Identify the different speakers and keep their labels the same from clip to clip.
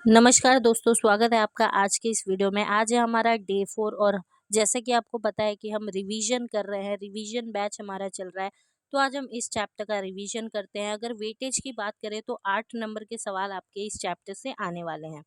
Speaker 1: नमस्कार दोस्तों, स्वागत है आपका आज के इस वीडियो में। आज है हमारा डे 4 और जैसे कि आपको पता है कि हम रिवीजन कर रहे हैं, रिवीजन बैच हमारा चल रहा है। तो आज हम इस चैप्टर का रिवीजन करते हैं। अगर वेटेज की बात करें तो 8 नंबर के सवाल आपके इस चैप्टर से आने वाले हैं।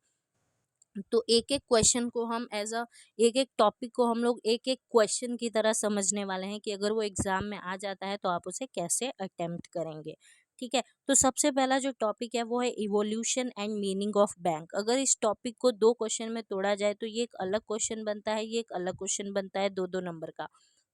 Speaker 1: तो एक एक क्वेश्चन को हम एक एक टॉपिक को हम लोग एक एक क्वेश्चन की तरह समझने वाले हैं कि अगर वो एग्जाम में आ जाता है तो आप उसे कैसे अटेम्प्ट करेंगे। ठीक है, तो सबसे पहला जो टॉपिक है वो है evolution and meaning of bank. अगर इस टॉपिक को दो क्वेश्चन में तोड़ा जाए तो ये एक अलग क्वेश्चन बनता है, ये एक अलग क्वेश्चन बनता है, दो दो नंबर का।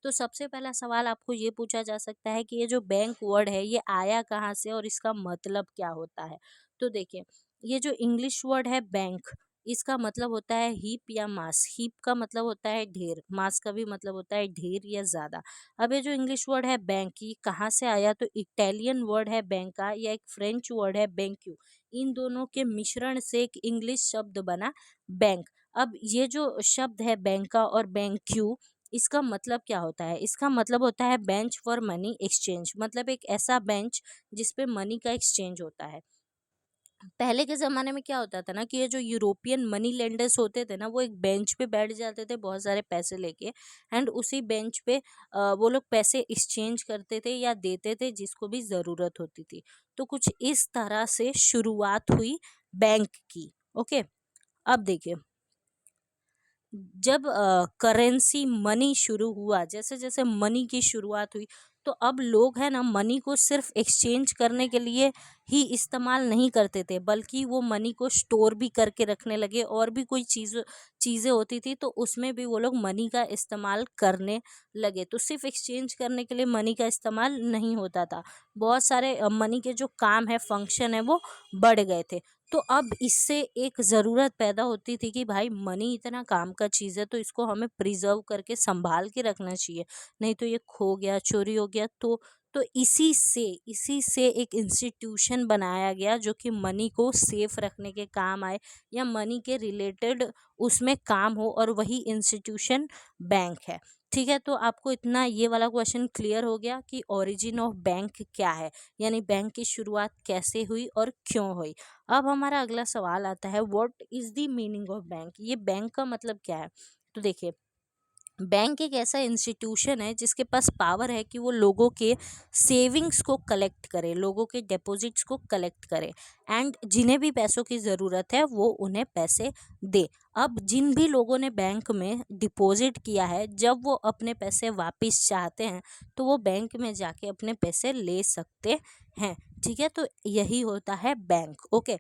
Speaker 1: तो सबसे पहला सवाल आपको ये पूछा जा सकता है कि ये जो बैंक वर्ड है ये आया कहाँ से और इसका मतलब क्या होता है। तो देखिए, ये जो इंग्लिश वर्ड है बैंक, इसका मतलब होता है हीप या मास। हीप का मतलब होता है ढेर, मास का भी मतलब होता है ढेर या ज्यादा। अब ये जो इंग्लिश वर्ड है बैंक, ये कहाँ से आया? तो इटालियन वर्ड है बैंका या एक फ्रेंच वर्ड है बैंक्यू। इन दोनों के मिश्रण से एक इंग्लिश शब्द बना बैंक। अब ये जो शब्द है बैंका और बैंक्यू, इसका मतलब क्या होता है? इसका मतलब होता है बेंच फॉर मनी एक्सचेंज, मतलब एक ऐसा बेंच जिसपे मनी का एक्सचेंज होता है। पहले के ज़माने में क्या होता था ना कि ये जो यूरोपियन मनी लेंडर्स होते थे ना, वो एक बेंच पे बैठ जाते थे बहुत सारे पैसे लेके। एंड उसी बेंच पे वो लोग पैसे एक्सचेंज करते थे या देते थे जिसको भी ज़रूरत होती थी। तो कुछ इस तरह से शुरुआत हुई बैंक की। ओके, अब देखिए, जब करेंसी मनी शुरू हुआ, जैसे जैसे मनी की शुरुआत हुई, तो अब लोग है ना मनी को सिर्फ एक्सचेंज करने के लिए ही इस्तेमाल नहीं करते थे, बल्कि वो मनी को स्टोर भी करके रखने लगे। और भी कोई चीज़ें होती थी तो उसमें भी वो लोग मनी का इस्तेमाल करने लगे। तो सिर्फ एक्सचेंज करने के लिए मनी का इस्तेमाल नहीं होता था, बहुत सारे मनी के जो काम है, फंक्शन है, वो बढ़ गए थे। तो अब इससे एक ज़रूरत पैदा होती थी कि भाई मनी इतना काम का चीज़ है तो इसको हमें प्रिजर्व करके संभाल के रखना चाहिए, नहीं तो ये खो गया, चोरी हो गया तो इसी से एक इंस्टीट्यूशन बनाया गया जो कि मनी को सेफ रखने के काम आए या मनी के रिलेटेड उसमें काम हो, और वही इंस्टीट्यूशन बैंक है। ठीक है, तो आपको इतना ये वाला क्वेश्चन क्लियर हो गया कि ओरिजिन ऑफ बैंक क्या है, यानी बैंक की शुरुआत कैसे हुई और क्यों हुई। अब हमारा अगला सवाल आता है, what is the meaning of bank? ये बैंक का मतलब क्या है? तो देखिए, बैंक एक ऐसा इंस्टीट्यूशन है जिसके पास पावर है कि वो लोगों के सेविंग्स को कलेक्ट करे, लोगों के डिपॉजिट्स को कलेक्ट करे, एंड जिन्हें भी पैसों की ज़रूरत है वो उन्हें पैसे दे। अब जिन भी लोगों ने बैंक में डिपॉजिट किया है, जब वो अपने पैसे वापस चाहते हैं तो वो बैंक में जाके अपने पैसे ले सकते हैं। ठीक है, तो यही होता है बैंक। ओके,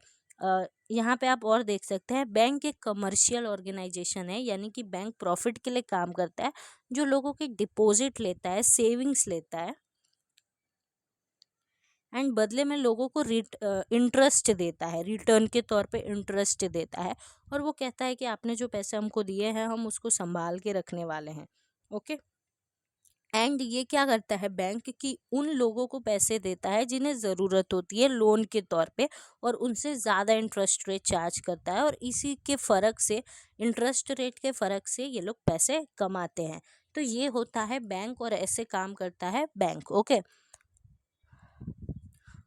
Speaker 1: यहाँ पे आप और देख सकते हैं, बैंक एक कमर्शियल ऑर्गेनाइजेशन है, यानी कि बैंक प्रॉफिट के लिए काम करता है, जो लोगों के डिपॉजिट लेता है, सेविंग्स लेता है, एंड बदले में लोगों को इंटरेस्ट देता है, रिटर्न के तौर पे इंटरेस्ट देता है। और वो कहता है कि आपने जो पैसे हमको दिए हैं हम उसको संभाल के रखने वाले हैं। ओके, एंड ये क्या करता है बैंक की उन लोगों को पैसे देता है जिन्हें ज़रूरत होती है लोन के तौर पे, और उनसे ज़्यादा इंटरेस्ट रेट चार्ज करता है, और इसी के फ़र्क से, इंटरेस्ट रेट के फ़र्क से ये लोग पैसे कमाते हैं। तो ये होता है बैंक और ऐसे काम करता है बैंक। ओके,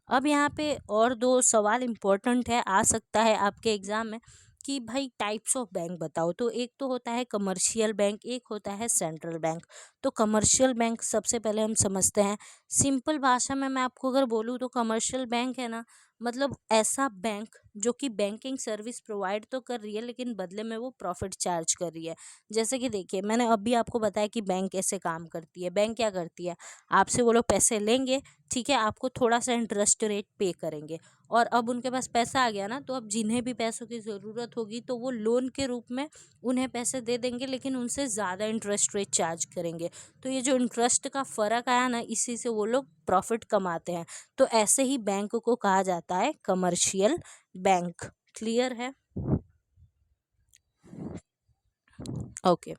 Speaker 1: अब यहाँ पे और दो सवाल इम्पोर्टेंट है, आ सकता है आपके एग्ज़ाम में कि भाई टाइप्स ऑफ बैंक बताओ। तो एक तो होता है कमर्शियल बैंक, एक होता है सेंट्रल बैंक। तो कमर्शियल बैंक सबसे पहले हम समझते हैं। सिंपल भाषा में मैं आपको अगर बोलूँ तो कमर्शियल बैंक है ना, मतलब ऐसा बैंक जो कि बैंकिंग सर्विस प्रोवाइड तो कर रही है लेकिन बदले में वो प्रॉफिट चार्ज कर रही है। जैसे कि देखिए, मैंने अभी आपको बताया कि बैंक कैसे काम करती है। बैंक क्या करती है, आपसे वो लोग पैसे लेंगे, ठीक है, आपको थोड़ा सा इंटरेस्ट रेट पे करेंगे, और अब उनके पास पैसा आ गया ना, तो अब जिन्हें भी पैसों की ज़रूरत होगी तो वो लोन के रूप में उन्हें पैसे दे देंगे, लेकिन उनसे ज़्यादा इंटरेस्ट रेट चार्ज करेंगे। तो ये जो इंटरेस्ट का फ़र्क आया ना, इसी से वो लोग प्रॉफिट कमाते हैं। तो ऐसे ही बैंक को कहा जाता है कमर्शियल बैंक। क्लियर है? ओके,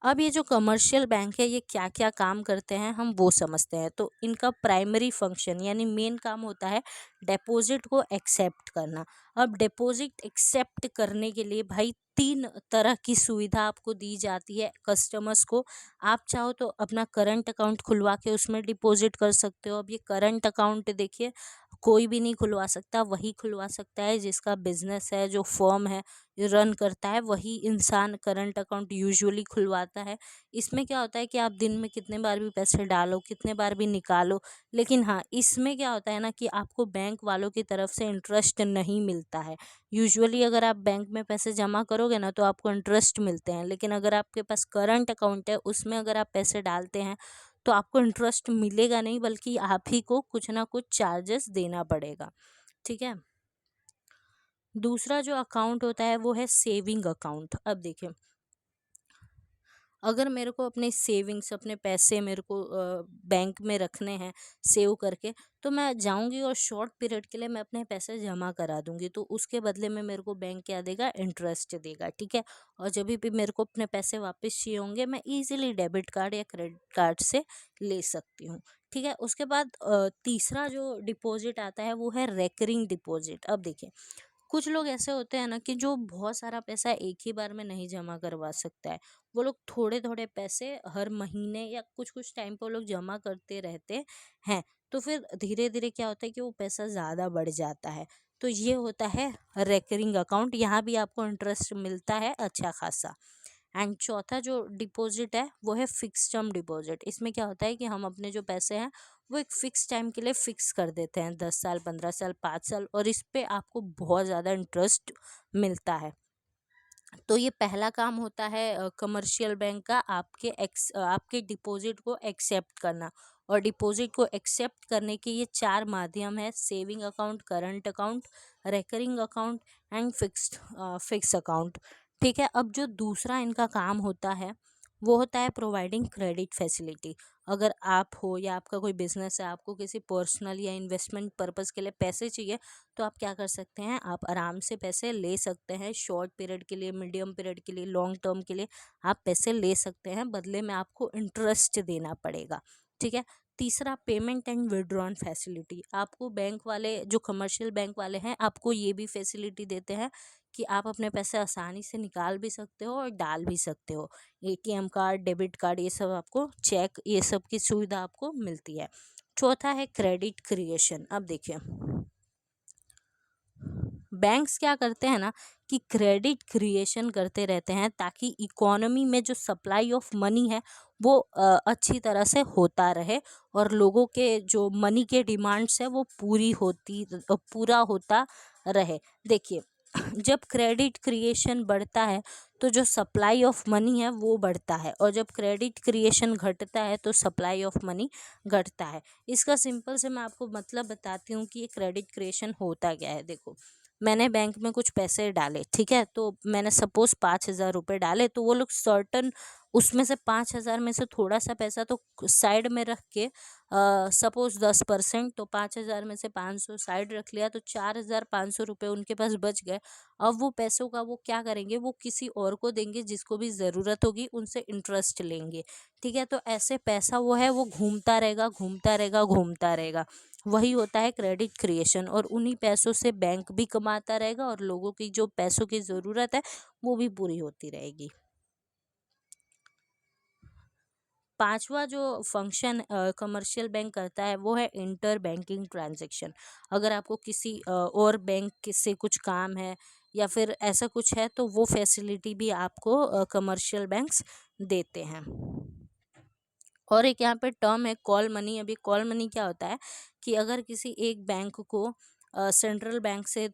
Speaker 1: अब ये जो कमर्शियल बैंक है ये क्या क्या काम करते हैं हम वो समझते हैं। तो इनका प्राइमरी फंक्शन यानी मेन काम होता है डिपॉजिट को एक्सेप्ट करना। अब डिपॉजिट एक्सेप्ट करने के लिए भाई 3 तरह की सुविधा आपको दी जाती है कस्टमर्स को। आप चाहो तो अपना करंट अकाउंट खुलवा के उसमें डिपॉजिट कर सकते हो। अब ये करंट अकाउंट देखिए कोई भी नहीं खुलवा सकता, वही खुलवा सकता है जिसका बिजनेस है, जो फर्म है रन करता है, वही इंसान करंट अकाउंट यूजुअली खुलवाता है। इसमें क्या होता है कि आप दिन में कितने बार भी पैसे डालो, कितने बार भी निकालो, लेकिन हाँ इसमें क्या होता है ना कि आपको बैंक वालों की तरफ से इंटरेस्ट नहीं मिलता है। यूजुअली अगर आप बैंक में पैसे जमा करोगे ना तो आपको इंटरेस्ट मिलते हैं, लेकिन अगर आपके पास करंट अकाउंट है उसमें अगर आप पैसे डालते हैं तो आपको इंटरेस्ट मिलेगा नहीं, बल्कि आप ही को कुछ ना कुछ चार्जेस देना पड़ेगा। ठीक है। दूसरा जो अकाउंट होता है वो है सेविंग अकाउंट। अब देखिए अगर मेरे को अपने सेविंग्स, अपने पैसे मेरे को बैंक में रखने हैं सेव करके, तो मैं जाऊंगी और शॉर्ट पीरियड के लिए मैं अपने पैसे जमा करा दूंगी, तो उसके बदले में मेरे को बैंक क्या देगा, इंटरेस्ट देगा। ठीक है। और जब भी मेरे को अपने पैसे वापस चाहिए होंगे मैं इजीली डेबिट कार्ड या क्रेडिट कार्ड से ले सकती हूँ। ठीक है। उसके बाद तीसरा जो डिपॉजिट आता है वो है रेकरिंग डिपॉजिट। अब देखिए कुछ लोग ऐसे होते हैं ना कि जो बहुत सारा पैसा एक ही बार में नहीं जमा करवा सकता है, वो लोग थोड़े थोड़े पैसे हर महीने या कुछ कुछ टाइम पर लोग जमा करते रहते हैं। तो फिर धीरे धीरे क्या होता है कि वो पैसा ज़्यादा बढ़ जाता है। तो ये होता है रेकरिंग अकाउंट, यहाँ भी आपको इंटरेस्ट मिलता है अच्छा खासा। एंड चौथा जो डिपॉजिट है वो है फिक्स टर्म डिपॉजिट। इसमें क्या होता है कि हम अपने जो पैसे हैं वो एक फिक्स टाइम के लिए फिक्स कर देते हैं, 10 साल, 15 साल, 5 साल, और इस पे आपको बहुत ज़्यादा इंटरेस्ट मिलता है। तो ये पहला काम होता है कमर्शियल बैंक का, आपके डिपॉजिट को एक्सेप्ट करना। और डिपॉजिट को एक्सेप्ट करने के ये 4 माध्यम है: saving account, current account, recurring account and fix account. ठीक है। अब जो दूसरा इनका काम होता है वो होता है प्रोवाइडिंग क्रेडिट फैसिलिटी। अगर आप हो या आपका कोई बिजनेस है, आपको किसी पर्सनल या इन्वेस्टमेंट पर्पज़ के लिए पैसे चाहिए, तो आप क्या कर सकते हैं, आप आराम से पैसे ले सकते हैं। शॉर्ट पीरियड के लिए, मीडियम पीरियड के लिए, लॉन्ग टर्म के लिए आप पैसे ले सकते हैं, बदले में आपको इंटरेस्ट देना पड़ेगा। ठीक है। तीसरा पेमेंट एंड विड्रॉन फैसिलिटी। आपको बैंक वाले, जो कमर्शियल बैंक वाले हैं, आपको ये भी फैसिलिटी देते हैं कि आप अपने पैसे आसानी से निकाल भी सकते हो और डाल भी सकते हो। एटीएम कार्ड, डेबिट कार्ड, ये सब आपको, चेक, ये सब की सुविधा आपको मिलती है। चौथा है क्रेडिट क्रिएशन। अब देखिए बैंक्स क्या करते हैं ना कि क्रेडिट क्रिएशन करते रहते हैं ताकि इकोनॉमी में जो सप्लाई ऑफ मनी है वो अच्छी तरह से होता रहे और लोगों के जो मनी के डिमांड्स है वो पूरा होता रहे। देखिए जब क्रेडिट क्रिएशन बढ़ता है तो जो सप्लाई ऑफ मनी है वो बढ़ता है, और जब क्रेडिट क्रिएशन घटता है तो सप्लाई ऑफ मनी घटता है। इसका सिंपल से मैं आपको मतलब बताती हूँ कि ये क्रेडिट क्रिएशन होता क्या है। देखो मैंने बैंक में कुछ पैसे डाले, ठीक है, तो मैंने सपोज 5,000 रुपये डाले, तो वो लोग सर्टन उसमें से 5,000 में से थोड़ा सा पैसा तो साइड में रख के, सपोज 10%, तो 5,000 में से 500 साइड रख लिया, तो 4,500 रुपये उनके पास बच गए। अब वो पैसों का वो क्या करेंगे, वो किसी और को देंगे जिसको भी ज़रूरत होगी, उनसे इंटरेस्ट लेंगे। ठीक है। तो ऐसे पैसा वो है वो घूमता रहेगा, घूमता रहेगा, घूमता रहेगा। वही होता है क्रेडिट क्रिएशन, और उन्हीं पैसों से बैंक भी कमाता रहेगा और लोगों की जो पैसों की ज़रूरत है वो भी पूरी होती रहेगी। पांचवा जो फंक्शन कमर्शियल बैंक करता है वो है इंटर बैंकिंग ट्रांजैक्शन। अगर आपको किसी और बैंक से कुछ काम है या फिर ऐसा कुछ है तो वो फैसिलिटी भी आपको कमर्शियल बैंक्स देते हैं। और एक यहाँ पे टर्म है कॉल मनी। अभी कॉल मनी क्या होता है कि अगर किसी एक बैंक को सेंट्रल बैंक से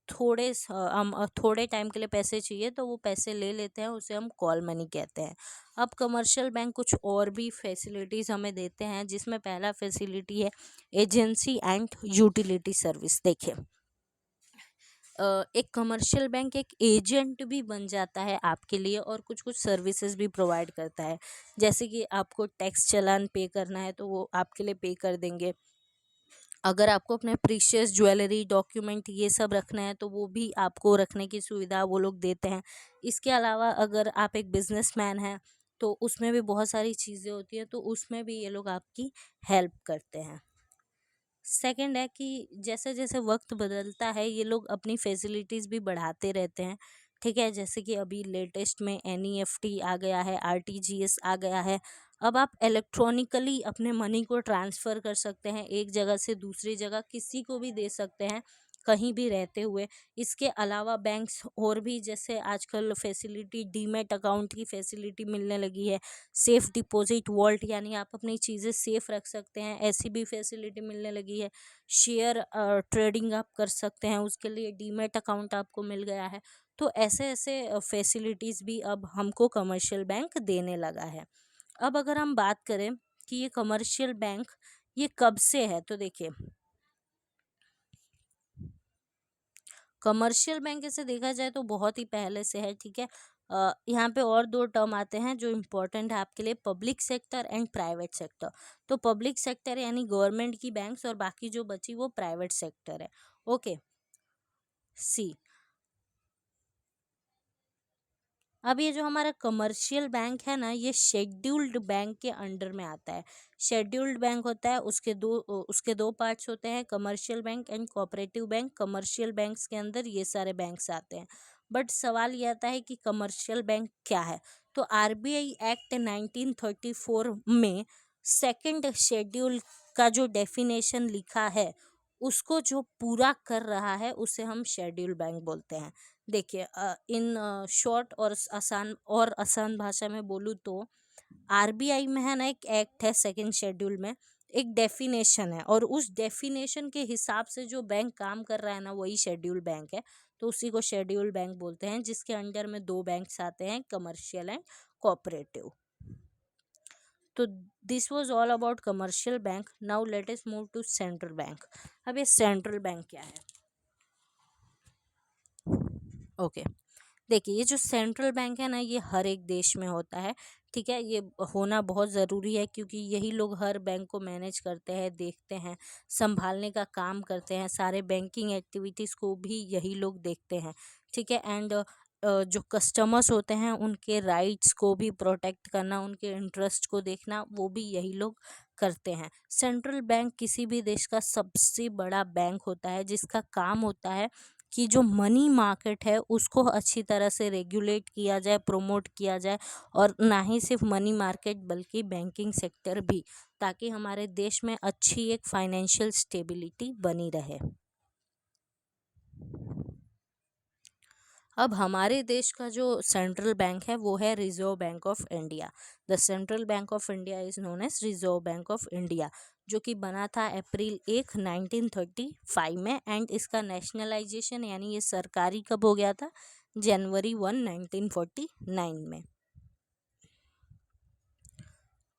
Speaker 1: थोड़े टाइम के लिए पैसे चाहिए तो वो पैसे ले लेते हैं, उसे हम कॉल मनी कहते हैं। अब कमर्शियल बैंक कुछ और भी फैसिलिटीज़ हमें देते हैं, जिसमें पहला फैसिलिटी है एजेंसी एंड यूटिलिटी सर्विस। देखिए एक कमर्शियल बैंक एक एजेंट भी बन जाता है आपके लिए और कुछ कुछ सर्विसेज भी प्रोवाइड करता है। जैसे कि आपको टैक्स चालान पे करना है तो वो आपके लिए पे कर देंगे। अगर आपको अपने प्रीशियस ज्वेलरी, डॉक्यूमेंट, ये सब रखना है तो वो भी आपको रखने की सुविधा वो लोग देते हैं। इसके अलावा अगर आप एक बिजनेसमैन हैं तो उसमें भी बहुत सारी चीज़ें होती हैं, तो उसमें भी ये लोग आपकी हेल्प करते हैं। सेकंड है कि जैसे जैसे वक्त बदलता है ये लोग अपनी फैसिलिटीज़ भी बढ़ाते रहते हैं। ठीक है, जैसे कि अभी लेटेस्ट में एनईएफटी आ गया है, आरटीजीएस आ गया है। अब आप इलेक्ट्रॉनिकली अपने मनी को ट्रांसफ़र कर सकते हैं, एक जगह से दूसरी जगह किसी को भी दे सकते हैं, कहीं भी रहते हुए। इसके अलावा बैंक्स और भी जैसे आजकल फैसिलिटी, डीमैट अकाउंट की फैसिलिटी मिलने लगी है, सेफ डिपॉजिट वॉल्ट यानी आप अपनी चीज़ें सेफ रख सकते हैं, ऐसी भी फैसिलिटी मिलने लगी है। शेयर ट्रेडिंग आप कर सकते हैं, उसके लिए डीमैट अकाउंट आपको मिल गया है। तो ऐसे ऐसे फैसिलिटीज़ भी अब हमको कमर्शियल बैंक देने लगा है। अब अगर हम बात करें कि ये कमर्शियल बैंक ये कब से है, तो देखिए कमर्शियल बैंक ऐसे देखा जाए तो बहुत ही पहले से है। ठीक है, यहाँ पे और दो टर्म आते हैं जो इम्पोर्टेंट है आपके लिए, public sector and private sector. तो पब्लिक सेक्टर यानी गवर्नमेंट की बैंक्स और बाकी जो बची वो प्राइवेट सेक्टर है। ओके, सी अब ये जो हमारा कमर्शियल बैंक है ना, ये शेड्यूल्ड बैंक के अंडर में आता है। शेड्यूल्ड बैंक होता है, उसके दो पार्ट्स होते हैं, commercial bank and cooperative bank. Commercial banks के अंदर ये सारे बैंक्स आते हैं। बट सवाल ये आता है कि कमर्शियल बैंक क्या है। तो आरबीआई एक्ट 1934 में सेकंड शेड्यूल का जो डेफिनेशन लिखा है उसको जो पूरा कर रहा है उसे हम शेड्यूल बैंक बोलते हैं। देखिए, इन शॉर्ट और आसान भाषा में बोलूँ तो आरबीआई में है ना एक एक्ट है, सेकंड शेड्यूल में एक डेफिनेशन है, और उस डेफिनेशन के हिसाब से जो बैंक काम कर रहा है ना वही शेड्यूल बैंक है। तो उसी को शेड्यूल बैंक बोलते हैं, जिसके अंडर में दो बैंक्स आते हैं, कमर्शियल एंड कोऑपरेटिव। तो this was all about commercial bank. Now let us move to central bank. अब ये सेंट्रल बैंक क्या है? ओके, देखिए ये जो सेंट्रल बैंक है ना ये हर एक देश में होता है। ठीक है, ये होना बहुत ज़रूरी है क्योंकि यही लोग हर बैंक को मैनेज करते हैं, देखते हैं, संभालने का काम करते हैं, सारे बैंकिंग एक्टिविटीज़ को भी यही लोग देखते हैं। ठीक है, एंड जो कस्टमर्स होते हैं उनके राइट्स को भी प्रोटेक्ट करना, उनके इंटरेस्ट को देखना, वो भी यही लोग करते हैं। सेंट्रल बैंक किसी भी देश का सबसे बड़ा बैंक होता है, जिसका काम होता है कि जो मनी मार्केट है उसको अच्छी तरह से रेगुलेट किया जाए, प्रमोट किया जाए, और ना ही सिर्फ मनी मार्केट बल्कि बैंकिंग सेक्टर भी, ताकि हमारे देश में अच्छी एक फाइनेंशियल स्टेबिलिटी बनी रहे। अब हमारे देश का जो सेंट्रल बैंक है वो है reserve bank of India. The central bank of India is known as reserve bank of India, जो कि बना था अप्रैल 1 1935 में, एंड इसका नेशनलाइजेशन यानी ये सरकारी कब हो गया था? जनवरी 1 1949 में।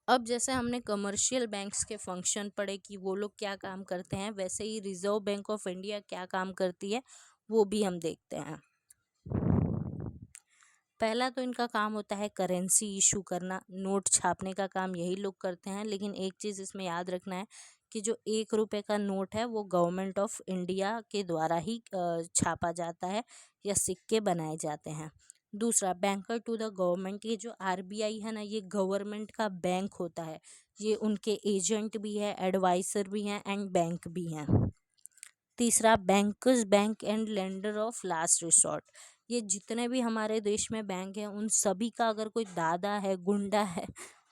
Speaker 1: अब जैसे हमने कमर्शियल बैंक्स के फंक्शन पढ़े कि वो लोग क्या काम करते हैं, वैसे ही रिजर्व बैंक ऑफ इंडिया क्या काम करती है वो भी हम देखते हैं। पहला तो इनका काम होता है करेंसी इशू करना, नोट छापने का काम यही लोग करते हैं। लेकिन एक चीज़ इसमें याद रखना है कि जो 1 रुपये का नोट है वो गवर्नमेंट ऑफ इंडिया के द्वारा ही छापा जाता है या सिक्के बनाए जाते हैं। दूसरा, बैंकर टू द गवर्नमेंट, ये जो आरबीआई है ना ये गवर्नमेंट का बैंक होता है। ये उनके एजेंट भी है, एडवाइसर भी हैं एंड बैंक भी हैं। तीसरा, bankers bank and lender of last resort, ये जितने भी हमारे देश में बैंक हैं उन सभी का अगर कोई दादा है, गुंडा है,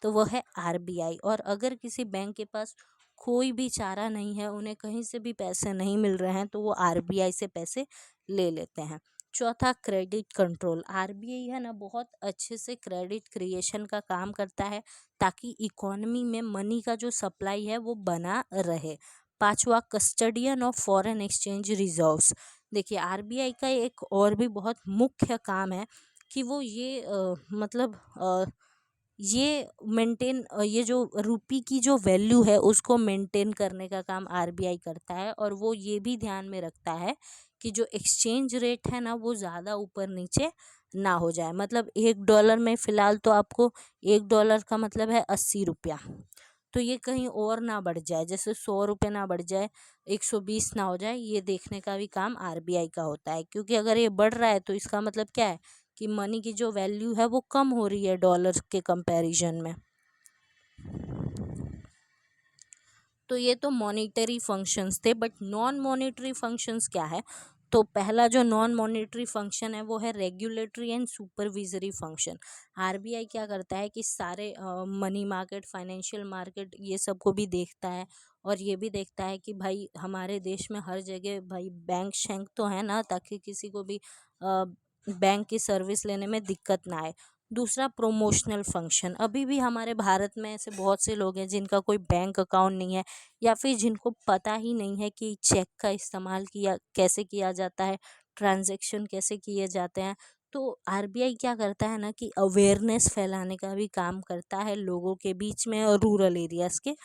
Speaker 1: तो वो है आरबीआई। और अगर किसी बैंक के पास कोई भी चारा नहीं है, उन्हें कहीं से भी पैसे नहीं मिल रहे हैं, तो वो आरबीआई से पैसे ले लेते हैं। चौथा, क्रेडिट कंट्रोल, आरबीआई है ना बहुत अच्छे से क्रेडिट क्रिएशन का काम करता है ताकि इकोनॉमी में मनी का जो सप्लाई है वो बना रहे। पांचवा, custodian of foreign exchange reserves, देखिए आरबीआई का एक और भी बहुत मुख्य काम है कि वो ये ये मेंटेन, ये जो रुपी की जो वैल्यू है उसको मेंटेन करने का काम आरबीआई करता है। और वो ये भी ध्यान में रखता है कि जो एक्सचेंज रेट है ना वो ज़्यादा ऊपर नीचे ना हो जाए। मतलब $1 में फ़िलहाल तो आपको $1 का मतलब है 80 रुपया, तो ये कहीं और ना बढ़ जाए, जैसे 100 रुपये ना बढ़ जाए, 120 ना हो जाए, ये देखने का भी काम आरबीआई का होता है। क्योंकि अगर ये बढ़ रहा है तो इसका मतलब क्या है कि मनी की जो वैल्यू है वो कम हो रही है डॉलर के कंपैरिजन में। तो ये तो मॉनिटरी फंक्शंस थे, बट नॉन मॉनिटरी फंक्शंस क्या है? तो पहला जो नॉन मॉनिटरी फंक्शन है वो है regulatory and supervisory function. RBI क्या करता है कि सारे मनी मार्केट, फाइनेंशियल मार्केट, ये सब को भी देखता है, और ये भी देखता है कि भाई हमारे देश में हर जगह भाई बैंक शैंक तो है ना, ताकि किसी को भी बैंक की सर्विस लेने में दिक्कत ना आए। दूसरा प्रोमोशनल फंक्शन, अभी भी हमारे भारत में ऐसे बहुत से लोग हैं जिनका कोई बैंक अकाउंट नहीं है, या फिर जिनको पता ही नहीं है कि चेक का इस्तेमाल किया कैसे किया जाता है, ट्रांजैक्शन कैसे किए जाते हैं। तो आरबीआई क्या करता है ना कि अवेयरनेस फैलाने का भी काम करता है लोगों के बीच में और रूरल एरियाज के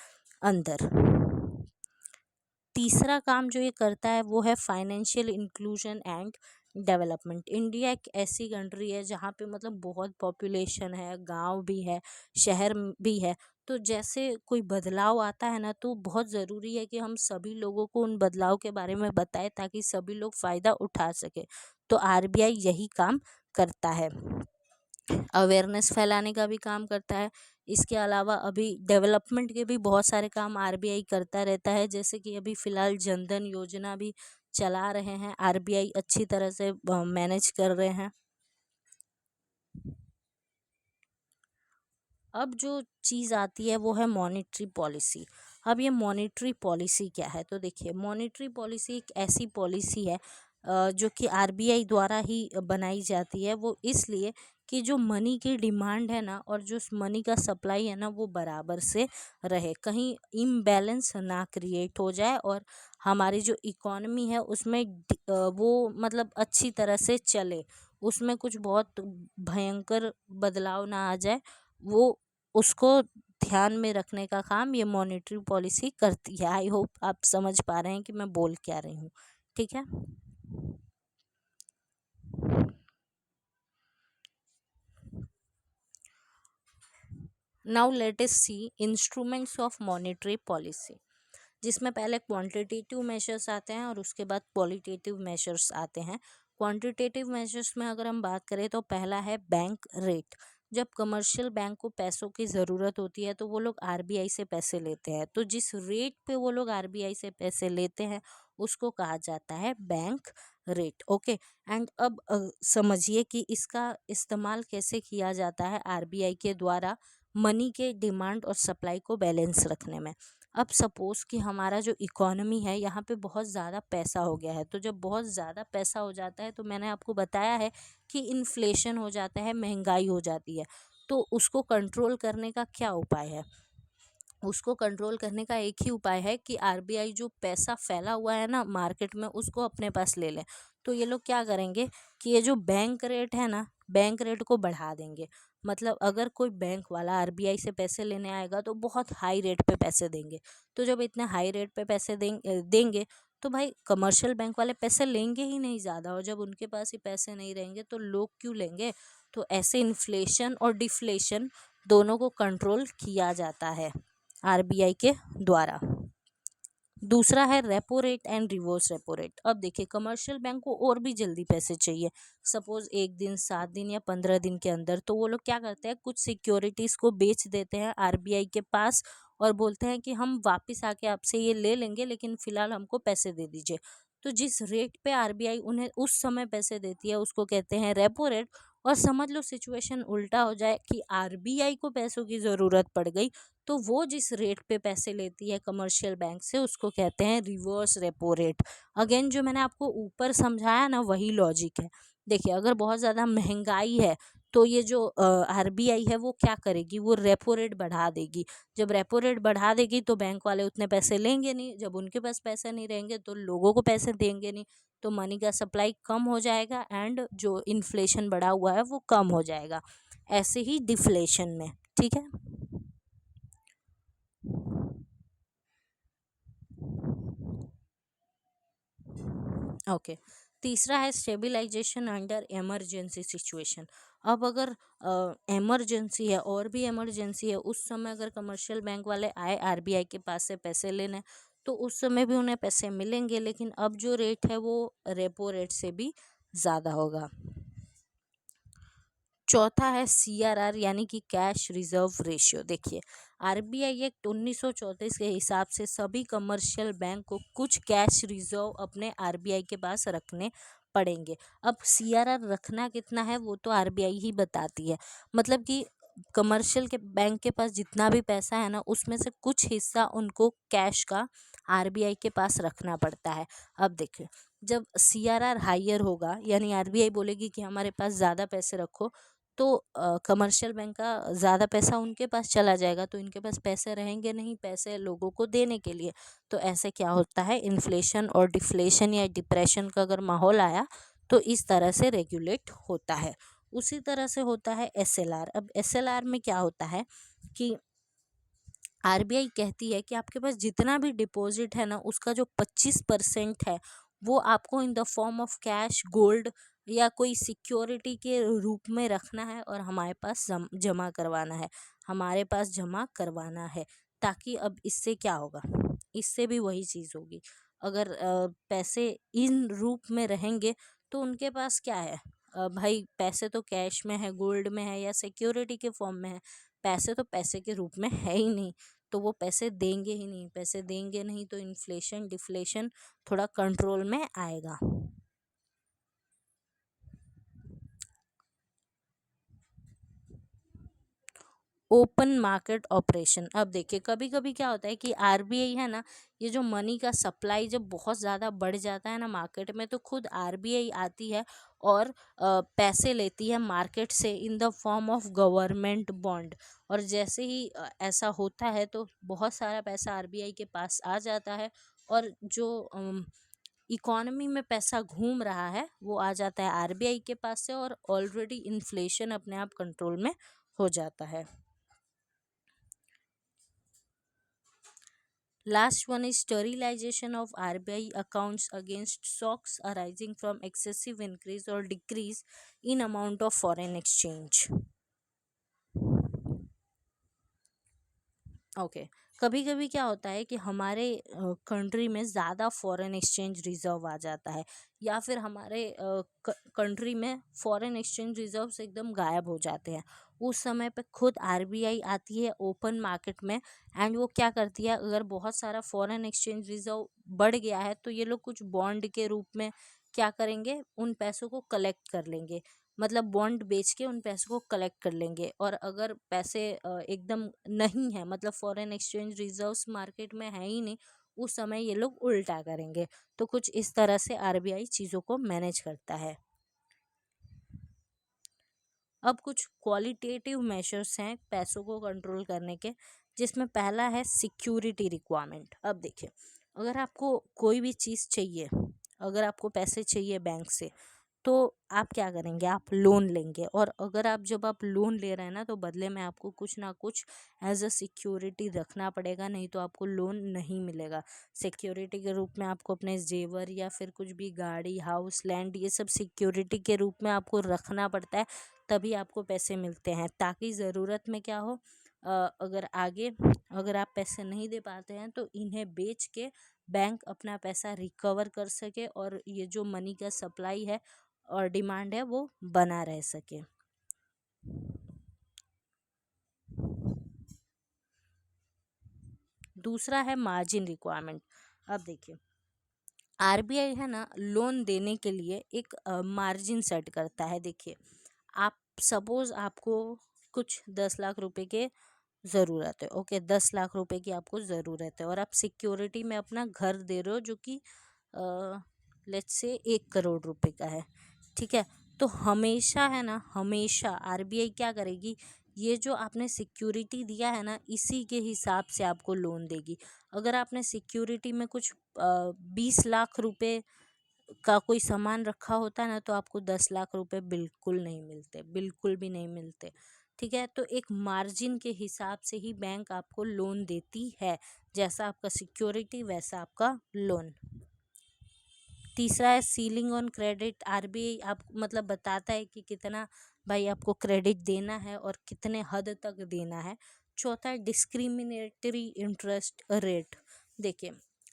Speaker 1: अंदर। तीसरा काम जो ये करता है वो है financial inclusion and development. India एक ऐसी कंट्री है जहाँ पे मतलब बहुत पॉपुलेशन है, गांव भी है, शहर भी है। तो जैसे कोई बदलाव आता है ना, तो बहुत ज़रूरी है कि हम सभी लोगों को उन बदलाव के बारे में बताएं ताकि सभी लोग फ़ायदा उठा सके। तो आरबीआई यही काम करता है, अवेयरनेस फैलाने का भी काम करता है। इसके अलावा अभी डेवलपमेंट के भी बहुत सारे काम आरबीआई करता रहता है, जैसे कि अभी फ़िलहाल जनधन योजना भी चला रहे हैं, आरबीआई अच्छी तरह से मैनेज कर रहे हैं। अब जो चीज़ आती है वो है मॉनेटरी पॉलिसी। अब ये मॉनेटरी पॉलिसी क्या है? तो देखिए, मॉनेटरी पॉलिसी एक ऐसी पॉलिसी है जो कि आरबीआई द्वारा ही बनाई जाती है। वो इसलिए कि जो मनी की डिमांड है ना, और जो मनी का सप्लाई है ना, वो बराबर से रहे, कहीं इम्बैलेंस ना क्रिएट हो जाए, और हमारी जो इकोनॉमी है उसमें वो मतलब अच्छी तरह से चले, उसमें कुछ बहुत भयंकर बदलाव ना आ जाए। वो उसको ध्यान में रखने का काम ये मॉनेटरी पॉलिसी करती है। आई होप आप समझ पा रहे हैं कि मैं बोल क्या रही हूँ। ठीक है। Now let us see instruments of monetary policy, जिसमें पहले क्वांटिटेटिव मेजर्स आते हैं और उसके बाद क्वालिटेटिव मेजर्स आते हैं। क्वांटिटेटिव मेजर्स में अगर हम बात करें तो पहला है बैंक रेट। जब कमर्शियल बैंक को पैसों की ज़रूरत होती है तो वो लोग आरबीआई से पैसे लेते हैं, तो जिस रेट पे वो लोग आरबीआई से पैसे लेते हैं उसको कहा जाता है बैंक रेट। ओके। एंड अब समझिए कि इसका इस्तेमाल कैसे किया जाता है आरबीआई के द्वारा मनी के डिमांड और सप्लाई को बैलेंस रखने में। अब सपोज़ कि हमारा जो इकोनॉमी है यहाँ पे बहुत ज़्यादा पैसा हो गया है, तो जब बहुत ज़्यादा पैसा हो जाता है तो मैंने आपको बताया है कि इन्फ्लेशन हो जाता है, महंगाई हो जाती है। तो उसको कंट्रोल करने का क्या उपाय है? उसको कंट्रोल करने का एक ही उपाय है कि आरबीआई जो पैसा फैला हुआ है ना मार्केट में उसको अपने पास ले लें। तो ये लोग क्या करेंगे कि ये जो बैंक रेट है ना, बैंक रेट को बढ़ा देंगे। मतलब अगर कोई बैंक वाला आरबीआई से पैसे लेने आएगा तो बहुत हाई रेट पे पैसे देंगे। तो जब इतने हाई रेट पे पैसे देंगे तो भाई कमर्शियल बैंक वाले पैसे लेंगे ही नहीं ज़्यादा, और जब उनके पास ही पैसे नहीं रहेंगे तो लोग क्यों लेंगे? तो ऐसे इन्फ्लेशन और डिफ्लेशन दोनों को कंट्रोल किया जाता है आरबीआई के द्वारा। दूसरा है repo rate and reverse repo rate. अब देखिए, कमर्शियल बैंक को और भी जल्दी पैसे चाहिए, सपोज 1 दिन, 7 दिन या 15 दिन के अंदर, तो वो लोग क्या करते हैं, कुछ सिक्योरिटीज़ को बेच देते हैं आरबीआई के पास और बोलते हैं कि हम वापस आके आपसे ये ले लेंगे, लेकिन फ़िलहाल हमको पैसे दे दीजिए। तो जिस रेट पे आरबीआई उन्हें उस समय पैसे देती है उसको कहते हैं रेपो रेट। और समझ लो सिचुएशन उल्टा हो जाए कि आरबीआई को पैसों की ज़रूरत पड़ गई, तो वो जिस रेट पे पैसे लेती है कमर्शियल बैंक से उसको कहते हैं रिवर्स रेपो रेट। अगेन जो मैंने आपको ऊपर समझाया ना वही लॉजिक है। देखिए, अगर बहुत ज़्यादा महंगाई है तो ये जो आरबीआई है वो क्या करेगी, वो रेपो रेट बढ़ा देगी। जब रेपो रेट बढ़ा देगी तो बैंक वाले उतने पैसे लेंगे नहीं, जब उनके पास पैसे नहीं रहेंगे तो लोगों को पैसे देंगे नहीं, तो मनी का सप्लाई कम हो जाएगा एंड जो इन्फ्लेशन बढ़ा हुआ है वो कम हो जाएगा। ऐसे ही डिफ्लेशन में। ठीक है। ओके। तीसरा है स्टेबलाइजेशन अंडर इमरजेंसी सिचुएशन। अब अगर इमरजेंसी है और भी इमरजेंसी है, उस समय अगर कमर्शियल बैंक वाले आए आरबीआई के पास से पैसे लेने, तो उस समय भी उन्हें पैसे मिलेंगे, लेकिन अब जो रेट है वो रेपो रेट से भी ज़्यादा होगा। चौथा है CRR यानी कि कैश रिजर्व रेशियो। देखिए, RBI एक्ट 1934 के हिसाब से सभी कमर्शियल बैंक को कुछ कैश रिजर्व अपने RBI के पास रखने पड़ेंगे। अब CRR रखना कितना है वो तो RBI ही बताती है। मतलब कि कमर्शियल के बैंक के पास जितना भी पैसा है ना, उसमें से कुछ हिस्सा उनको कैश का RBI के पास रखना पड़ता है। अब देखिए, जब CRR हाइयर होगा यानी RBI बोलेगी कि हमारे पास ज़्यादा पैसे रखो, तो कमर्शियल बैंक का ज़्यादा पैसा उनके पास चला जाएगा, तो इनके पास पैसे रहेंगे नहीं पैसे लोगों को देने के लिए। तो ऐसे क्या होता है, इन्फ्लेशन और डिफ्लेशन या डिप्रेशन का अगर माहौल आया तो इस तरह से रेगुलेट होता है। उसी तरह से होता है SLR। अब SLR में क्या होता है कि RBI कहती है कि आपके पास जितना भी डिपॉजिट है ना, उसका जो 25% है वो आपको in the form of cash, gold या कोई सिक्योरिटी के रूप में रखना है और हमारे पास जमा करवाना है, हमारे पास जमा करवाना है। ताकि अब इससे क्या होगा, इससे भी वही चीज़ होगी। अगर पैसे इन रूप में रहेंगे तो उनके पास क्या है, भाई पैसे तो कैश में है, गोल्ड में है या सिक्योरिटी के फॉर्म में है, पैसे तो पैसे के रूप में है ही नहीं, तो वो पैसे देंगे ही नहीं। पैसे देंगे नहीं तो इन्फ्लेशन डिफ्लेशन थोड़ा कंट्रोल में आएगा। Open market operation. अब देखिए, कभी कभी क्या होता है कि RBI है ना, ये जो मनी का सप्लाई जब बहुत ज़्यादा बढ़ जाता है ना मार्केट में, तो खुद RBI आती है और पैसे लेती है मार्केट से in the form of government bond. और जैसे ही ऐसा होता है तो बहुत सारा पैसा RBI के पास आ जाता है, और जो इकोनॉमी में पैसा घूम रहा है वो आ जाता है RBI के पास से, और ऑलरेडी इन्फ्लेशन अपने आप कंट्रोल में हो जाता है। Last one is sterilization of RBI accounts against shocks arising from excessive increase or decrease in amount of foreign exchange. Okay, कभी कभी क्या होता है कि हमारे कंट्री में ज़्यादा फॉरेन एक्सचेंज रिजर्व आ जाता है, या फिर हमारे कंट्री में फॉरेन एक्सचेंज रिजर्व्स एकदम गायब हो जाते हैं। उस समय पे खुद RBI आती है ओपन मार्केट में, एंड वो क्या करती है, अगर बहुत सारा फॉरेन एक्सचेंज रिजर्व बढ़ गया है तो ये लोग कुछ बॉन्ड के रूप में क्या करेंगे, उन पैसों को कलेक्ट कर लेंगे। मतलब बॉन्ड बेच के उन पैसों को कलेक्ट कर लेंगे। और अगर पैसे एकदम नहीं है, मतलब फॉरेन एक्सचेंज रिजर्व्स मार्केट में है ही नहीं, उस समय ये लोग उल्टा करेंगे। तो कुछ इस तरह से RBI चीज़ों को मैनेज करता है। अब कुछ क्वालिटेटिव मेजर्स हैं पैसों को कंट्रोल करने के, जिसमें पहला है सिक्योरिटी रिक्वायरमेंट। अब देखिए, अगर आपको कोई भी चीज़ चाहिए, अगर आपको पैसे चाहिए बैंक से, तो आप क्या करेंगे, आप लोन लेंगे। और अगर आप जब आप लोन ले रहे हैं ना, तो बदले में आपको कुछ ना कुछ एज अ सिक्योरिटी रखना पड़ेगा, नहीं तो आपको लोन नहीं मिलेगा। सिक्योरिटी के रूप में आपको अपने जेवर या फिर कुछ भी गाड़ी, हाउस, लैंड, ये सब सिक्योरिटी के रूप में आपको रखना पड़ता है, तभी आपको पैसे मिलते हैं। ताकि ज़रूरत में क्या हो, अगर आगे अगर आप पैसे नहीं दे पाते हैं तो इन्हें बेच के बैंक अपना पैसा रिकवर कर सके, और ये जो मनी का सप्लाई है और डिमांड है वो बना रह सके। दूसरा है मार्जिन रिक्वायरमेंट। अब देखिए, RBI है ना, लोन देने के लिए एक मार्जिन सेट करता है। देखिए, आप सपोज आपको कुछ 10 लाख रुपए के ज़रूरत है, ओके, 10 लाख रुपए की आपको ज़रूरत है, और आप सिक्योरिटी में अपना घर दे रहे हो जो कि लेट्स से 1 करोड़ रुपए का है, ठीक है। तो हमेशा है ना, हमेशा RBI क्या करेगी, ये जो आपने सिक्योरिटी दिया है ना, इसी के हिसाब से आपको लोन देगी। अगर आपने सिक्योरिटी में कुछ 20 लाख रुपए का कोई सामान रखा होता है ना, तो आपको 10 लाख रुपए बिल्कुल नहीं मिलते, बिल्कुल भी नहीं मिलते, ठीक है। तो एक मार्जिन के हिसाब से ही बैंक आपको लोन देती है, जैसा आपका सिक्योरिटी वैसा आपका लोन। तीसरा है सीलिंग ऑन क्रेडिट। RBI आप मतलब बताता है कि कितना भाई आपको क्रेडिट देना है और कितने हद तक देना है। चौथा है डिस्क्रिमिनेटरी इंटरेस्ट रेट। देखिए,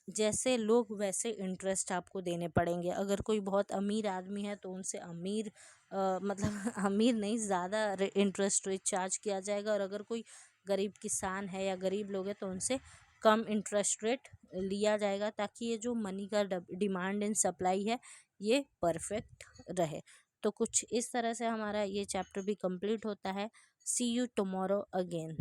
Speaker 1: जैसे लोग वैसे इंटरेस्ट आपको देने पड़ेंगे। अगर कोई बहुत अमीर आदमी है तो उनसे अमीर मतलब अमीर नहीं, ज़्यादा इंटरेस्ट रेट चार्ज किया जाएगा, और अगर कोई गरीब किसान है या गरीब लोग हैं तो उनसे कम इंटरेस्ट रेट लिया जाएगा, ताकि ये जो मनी का डिमांड एंड सप्लाई है ये परफेक्ट रहे। तो कुछ इस तरह से हमारा ये चैप्टर भी कंप्लीट होता है। सी यू टुमारो अगेन।